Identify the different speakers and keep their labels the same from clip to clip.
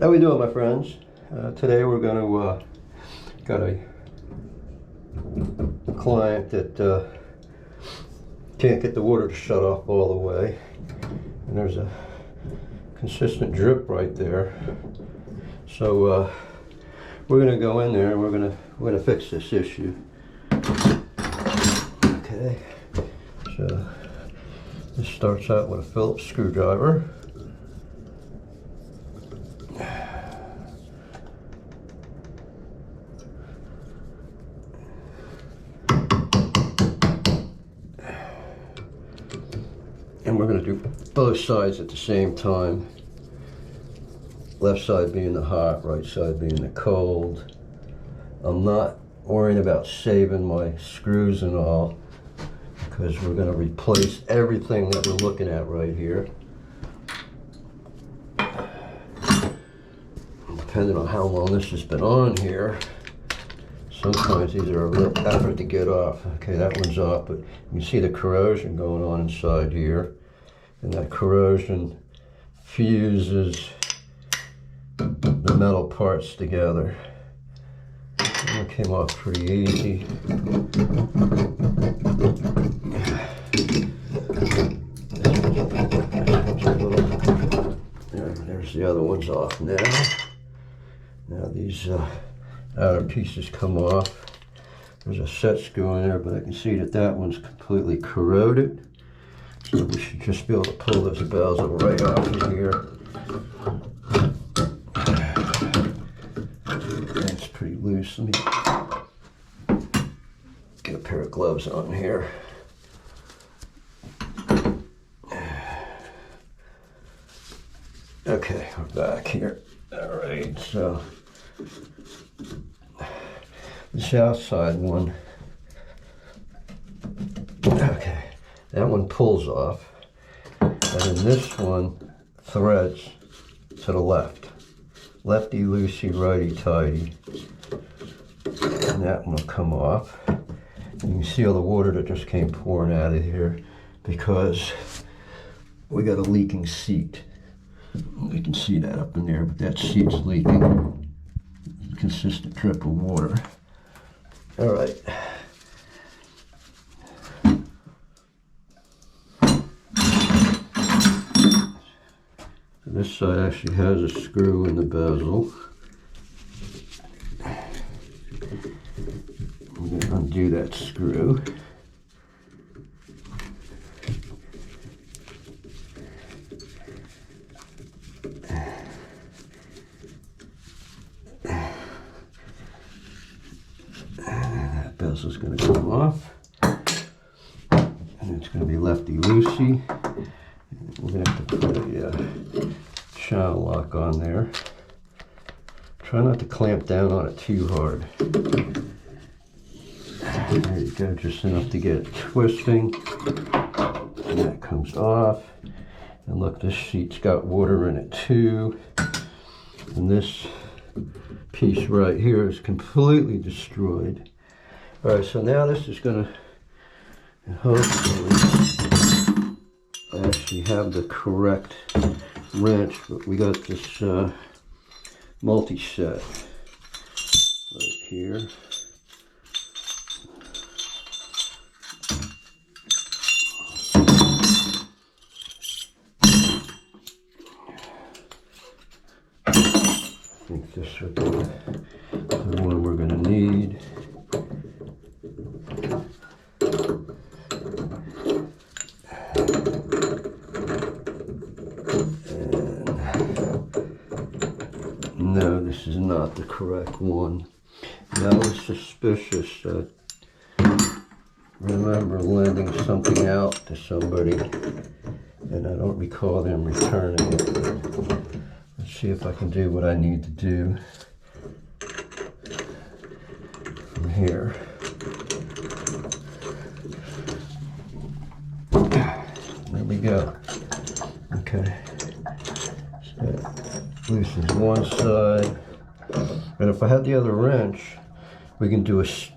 Speaker 1: How we doing, my friends? Today we're going to got a client that can't get the water to shut off all the way, and there's a consistent drip right there. So we're going to go in there and we're going to fix this issue. Okay, so this starts out with a Phillips screwdriver. And we're going to do both sides at the same time. Left side being the hot, right side being the cold. I'm not worrying about saving my screws and all, because we're going to replace everything that we're looking at right here. Depending on how long this has been on here, sometimes these are a real effort to get off. Okay, that one's off, but you can see the corrosion going on inside here. And that corrosion fuses the metal parts together. That came off pretty easy. There's the other ones off now. Now these outer pieces come off. There's a set screw in there, but I can see that that one's completely corroded. So we should just be able to pull those bezel right off of here. That's pretty loose. Let me get a pair of gloves on here. Okay, we're back here. All right, so this outside one. Okay. That one pulls off, and then this one threads to the left. Lefty loosey, righty tighty. And that one will come off. And you can see all the water that just came pouring out of here because we got a leaking seat. You can see that up in there, but that seat's leaking. Consistent drip of water. All right. This side actually has a screw in the bezel. I'm going to undo that screw. That bezel's going to come off. And it's going to be lefty-loosey. We're going to have to put a channel lock on there. Try not to clamp down on it too hard. There you go, just enough to get it twisting. And that comes off. And look, this sheet's got water in it too. And this piece right here is completely destroyed. All right, so now this is going to hopefully actually have the correct wrench, but we got this multi-set right here. I think this would be the one we're going to need. No, this is not the correct one. Now I was suspicious. Remember lending something out to somebody, and I don't recall them returning it. Let's see if I can do what I need to do from here. There we go. Okay. So loosens one side, and if I had the other wrench, we can do just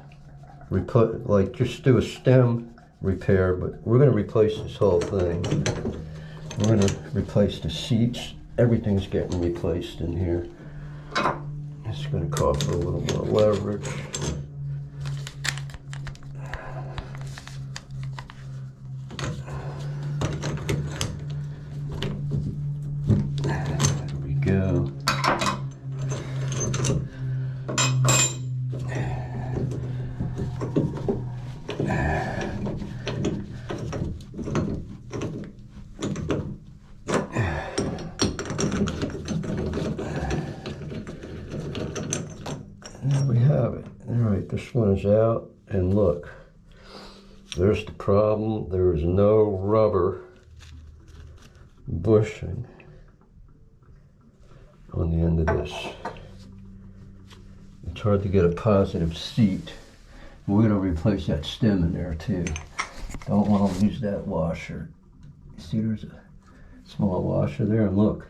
Speaker 1: do a stem repair, but we're going to replace this whole thing. We're going to replace the seats everything's getting replaced in here. It's going to call for a little more leverage. There we go. There we have it. All right, this one is out, and look, there's the problem. There is no rubber bushing on the end of this. It's hard to get a positive seat. We're going to replace that stem in there too. Don't want to lose that washer. See, there's a small washer there, and look.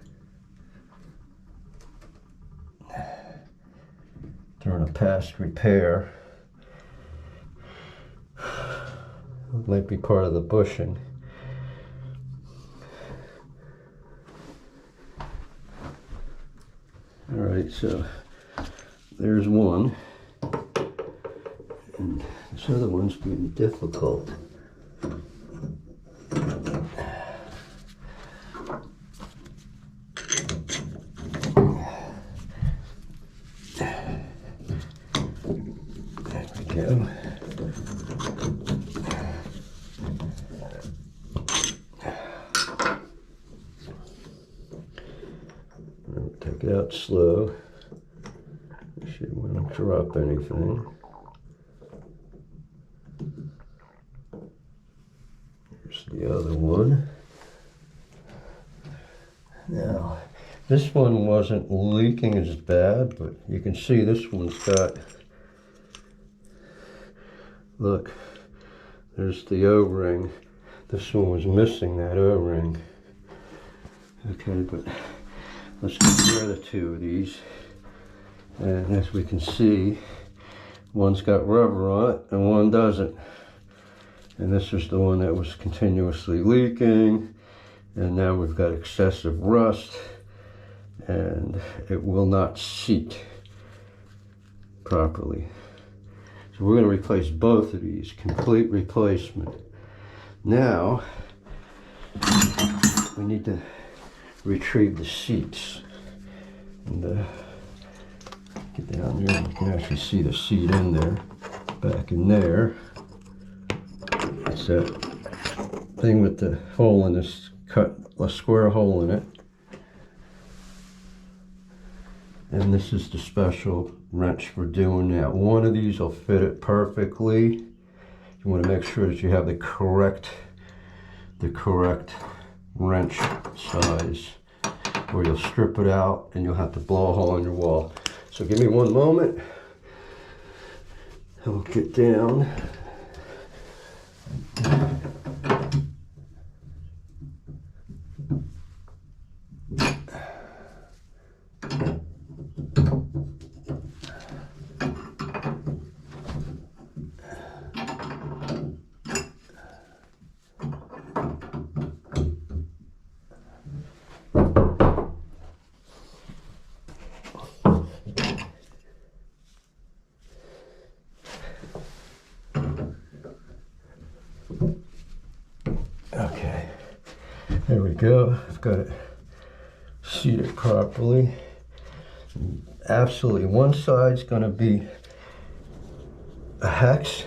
Speaker 1: During a past repair. It might be part of the bushing. All right, so there's one. And this other one's being difficult. Go. Take it out slow. You shouldn't want to drop anything. Here's the other one. Now, this one wasn't leaking as bad, but you can see this one's got, look, there's the O-ring. This one was missing that O-ring. Okay, but let's compare the two of these. And as we can see, one's got rubber on it and one doesn't. And this is the one that was continuously leaking. And now we've got excessive rust and it will not seat properly. So we're going to replace both of these, complete replacement. Now, we need to retrieve the seats. And get down there, you can actually see the seat in there, back in there. It's that thing with the hole in this, cut a square hole in it. And this is the special wrench for doing that. One of these will fit it perfectly. You want to make sure that you have the correct wrench size, or you'll strip it out and you'll have to blow a hole in your wall. So give me one moment and we'll get down. Okay, there we go. I've got it seated properly. Absolutely, one side's going to be a hex,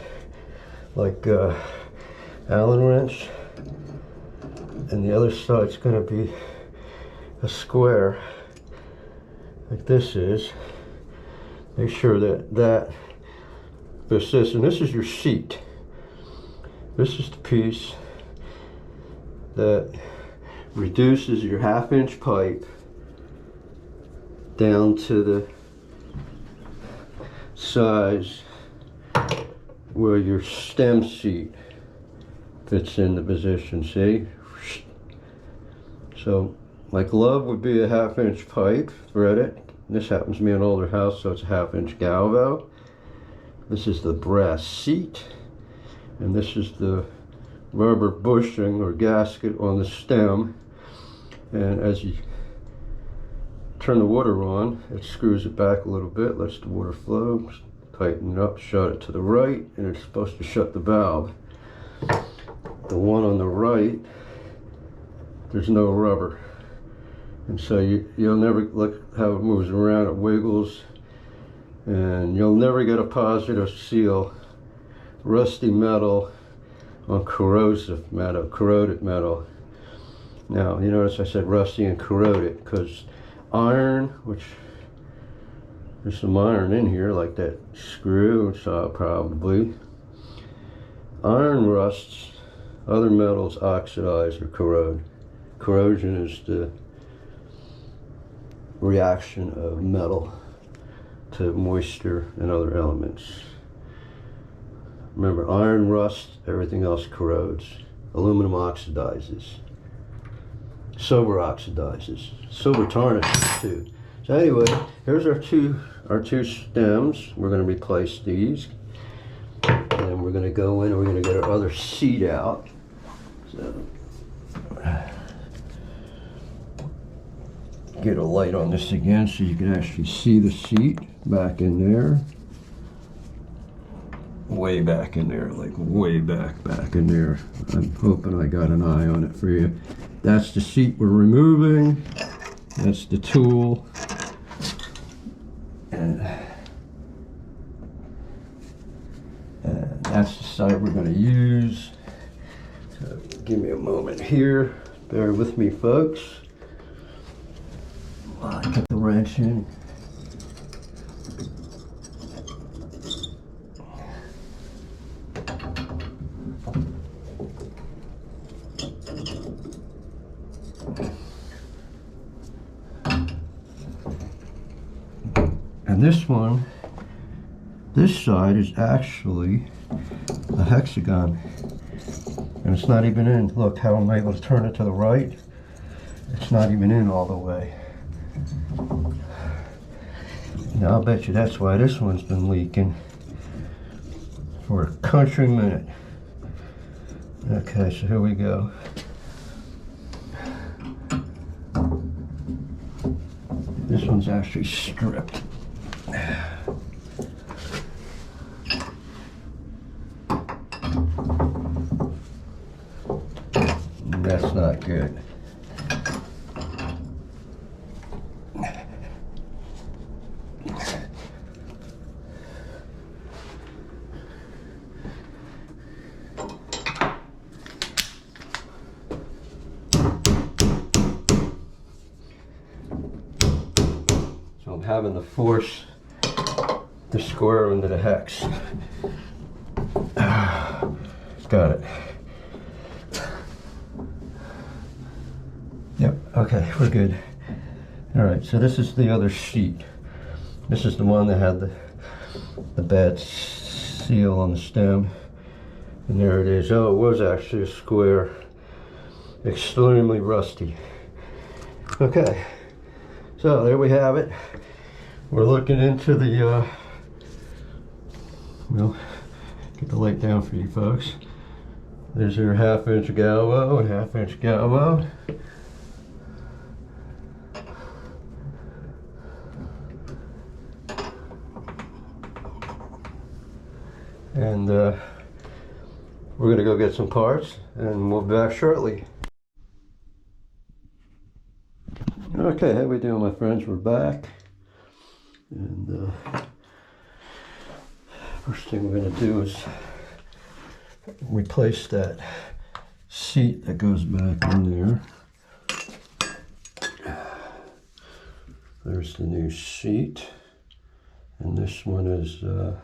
Speaker 1: like Allen wrench, and the other side's going to be a square, like this is. Make sure that fits this, and this is your seat. This is the piece that reduces your 1/2-inch pipe down to the size where your stem seat fits in the position, see? So my glove would be a 1/2-inch pipe, thread it. This happens to be an older house, so it's a 1/2-inch galvo. This is the brass seat, and this is the rubber bushing or gasket on the stem. And as you turn the water on, it screws it back a little bit, lets the water flow, tighten it up, shut it to the right, and it's supposed to shut the valve. The one on the right, there's no rubber. And so you'll never look how it moves around, it wiggles, and you'll never get a positive seal. Rusty metal on corroded metal. Now, you notice I said rusty and corroded because iron, which there's some iron in here, like that screw, probably. Iron rusts, other metals oxidize or corrode. Corrosion is the reaction of metal to moisture and other elements. Remember, iron rusts, everything else corrodes. Aluminum oxidizes. Silver oxidizes. Silver tarnishes too. So anyway, here's our two stems. We're going to replace these. And we're going to go in and we're going to get our other seat out. So, get a light on this again so you can actually see the seat back in there. Way back in there, like way back in there. I'm hoping I got an eye on it for you. That's the seat we're removing. That's the tool. And that's the side we're going to use. So give me a moment here. Bear with me, folks. I put the wrench in. And this one, this side is actually a hexagon. And it's not even in. Look how I'm able to turn it to the right. It's not even in all the way. Now I'll bet you that's why this one's been leaking for a country minute. Okay, so here we go. This one's actually stripped. That's not good. So I'm having to force the square into the hex. Got it. Yep, okay, we're good. All right, so this is the other sheet. This is the one that had the bad seal on the stem. And there it is. Oh, it was actually a square. Extremely rusty. Okay, so there we have it. We're looking into the, well, get the light down for you folks. There's your 1/2 inch galvo and 1/2 inch galvo. And we're going to go get some parts and we'll be back shortly. Okay, how we doing, my friends? We're back. And first thing we're going to do is replace that seat that goes back in there. There's the new seat. And this one is a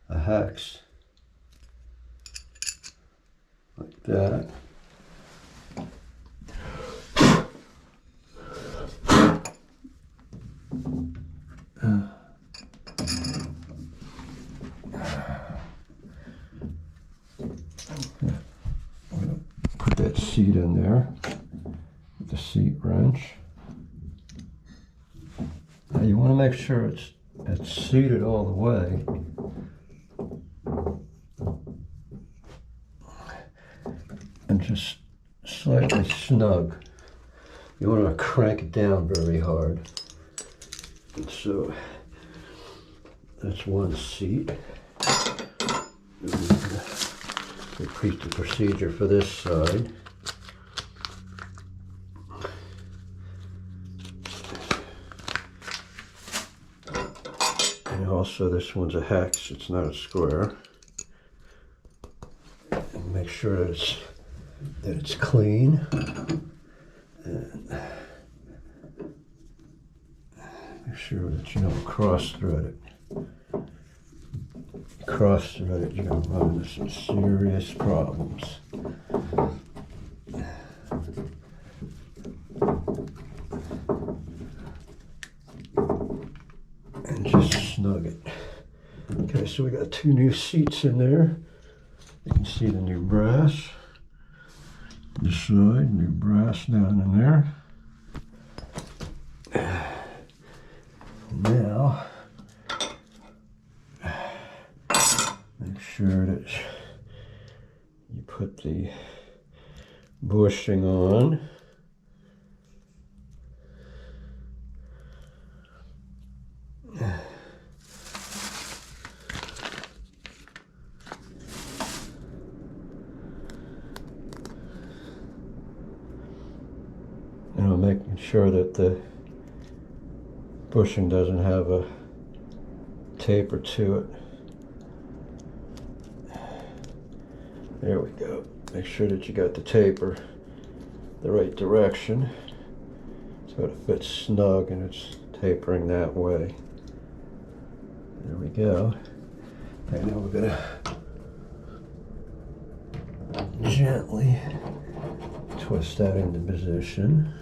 Speaker 1: hex, like that. I'm going to put that seat in there with the seat wrench. Now you want to make sure it's seated all the way. And just slightly snug. You want to crank it down very hard. So that's one seat. Repeat the procedure for this side. And also this one's a hex, it's not a square. And make sure that it's clean. And make sure that you don't cross-thread it. Cross-thread it, you're going to run into some serious problems. And just snug it. Okay, so we got two new seats in there. You can see the new brass. This side, new brass down in there. Now, make sure that you put the bushing on. You know, making sure that the bushing doesn't have a taper to it. There we go. Make sure that you got the taper the right direction so it fits snug and it's tapering that way. There we go. Okay, now we're gonna gently twist that into position,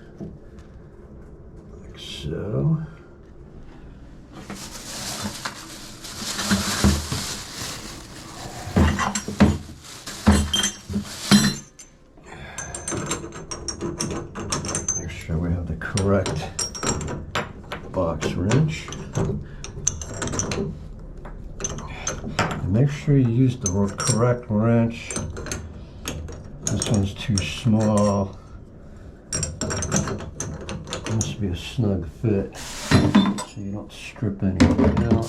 Speaker 1: like so. Make sure we have the correct box wrench. And make sure you use the correct wrench. This one's too small. It must be a snug fit, so you don't strip anything out.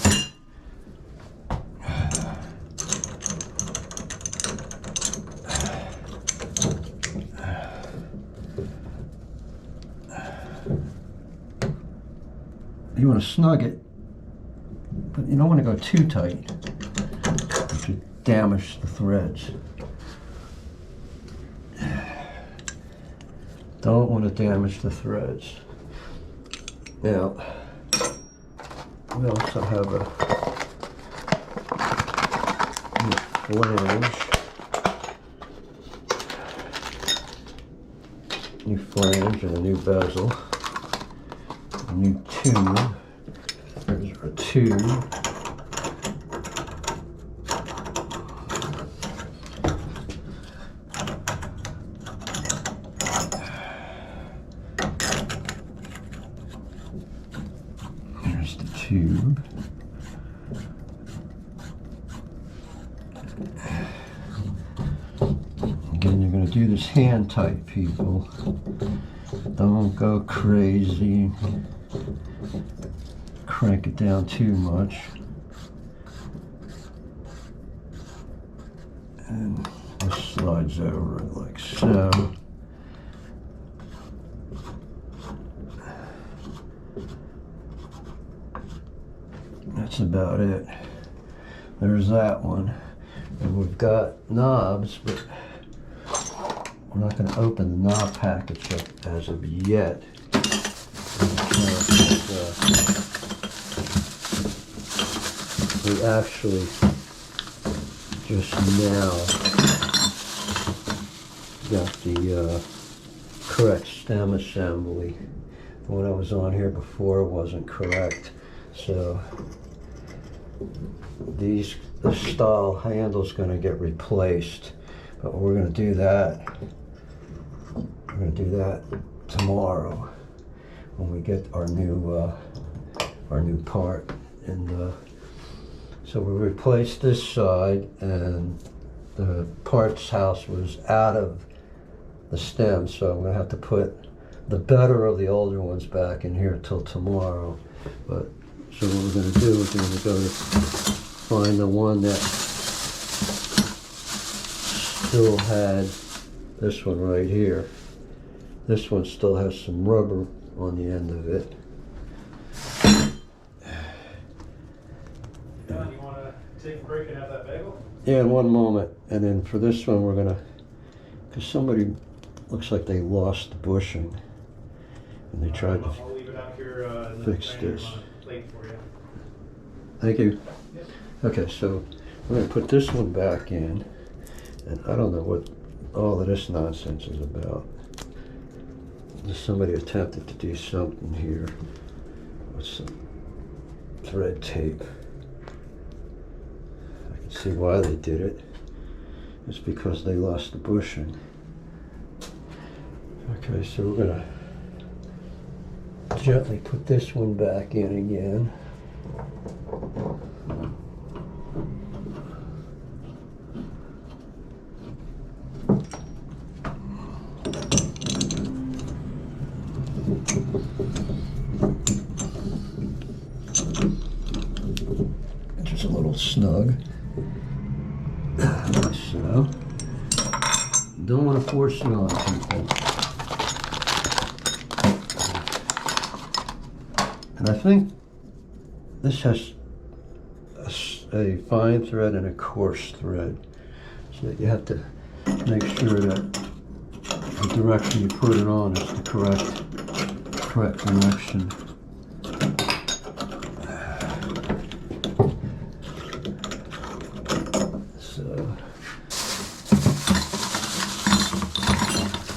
Speaker 1: You want to snug it, but you don't want to go too tight. You damage the threads. Don't want to damage the threads. Now, we also have a new flange and a new bezel, a new tube. There's our tube. Tube. Again, you're going to do this hand tight, people. Don't go crazy. Crank it down too much. And this slides over it like so. That's about it. There's that one. And we've got knobs, but we're not going to open the knob package up as of yet. We actually just now got the correct stem assembly. The one I was on here before wasn't correct. So this style handle's going to get replaced, but we're going to do that. We're going to do that tomorrow when we get our new part. And so we replaced this side, and the parts house was out of the stem, so I'm going to have to put the better of the older ones back in here till tomorrow. But So what we're going to do is we're going to go to find the one that still had this one right here. This one still has some rubber on the end of it.
Speaker 2: John, you want to take a break and have that bagel?
Speaker 1: Yeah, in one moment. And then for this one, we're going to, because somebody looks like they lost the bushing. And they tried to
Speaker 2: I'll leave it out here
Speaker 1: fix this.
Speaker 2: plate for you.
Speaker 1: Thank you.
Speaker 2: Yep.
Speaker 1: Okay, so we're going to put this one back in. And I don't know what all of this nonsense is about. Somebody attempted to do something here with some thread tape. I can see why they did it. It's because they lost the bushing. Okay, so we're going to gently put this one back in again. Just a little snug. Like so. Don't want to force it on people. And I think this has a fine thread and a coarse thread. So that you have to make sure that the direction you put it on is the correct direction. So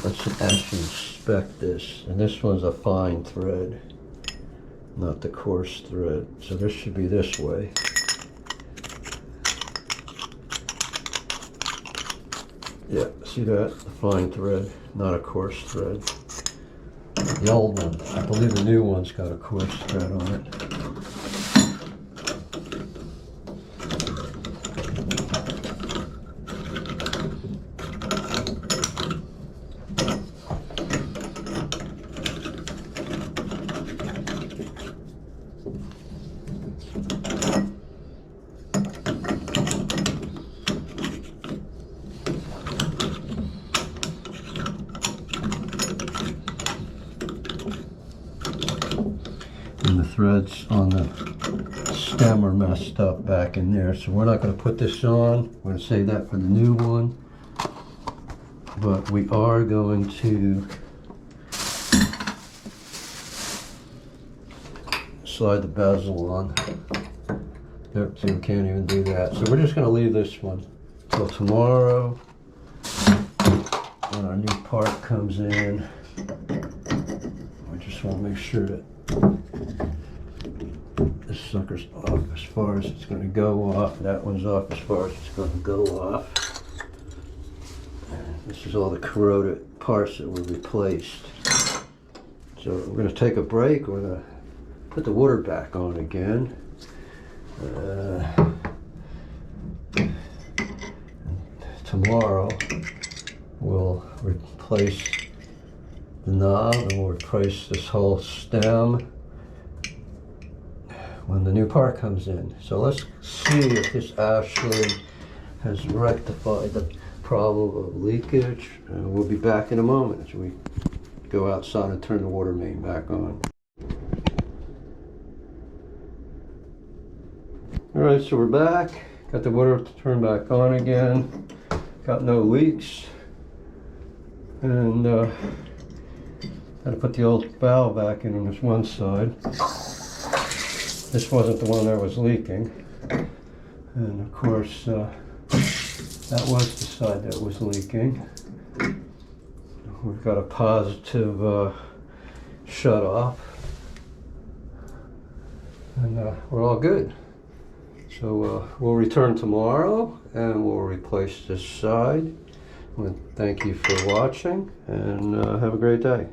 Speaker 1: let's actually inspect this. And this one's a fine thread, not the coarse thread. So this should be this way. Yeah, see that? The fine thread, not a coarse thread. The old one, I believe the new one's got a coarse thread on it. And the threads on the stem are messed up back in there, so we're not going to put this on. We're going to save that for the new one, but we are going to slide the bezel on. Yep, see, we can't even do that, so we're just going to leave this one till tomorrow when our new part comes in. We just want to make sure that this sucker's off as far as it's going to go off. That one's off as far as it's going to go off. And this is all the corroded parts that were replaced. So we're going to take a break. We're going to put the water back on again. Tomorrow we'll replace the knob and we'll replace this whole stem when the new part comes in. So let's see if this actually has rectified the problem of leakage. We'll be back in a moment as we go outside and turn the water main back on. Alright, so we're back. Got the water turned back on again. Got no leaks. And had to put the old valve back in on this one side. This wasn't the one that was leaking. And of course, that was the side that was leaking. We've got a positive shut off. And we're all good. So we'll return tomorrow and we'll replace this side. Well, thank you for watching and have a great day.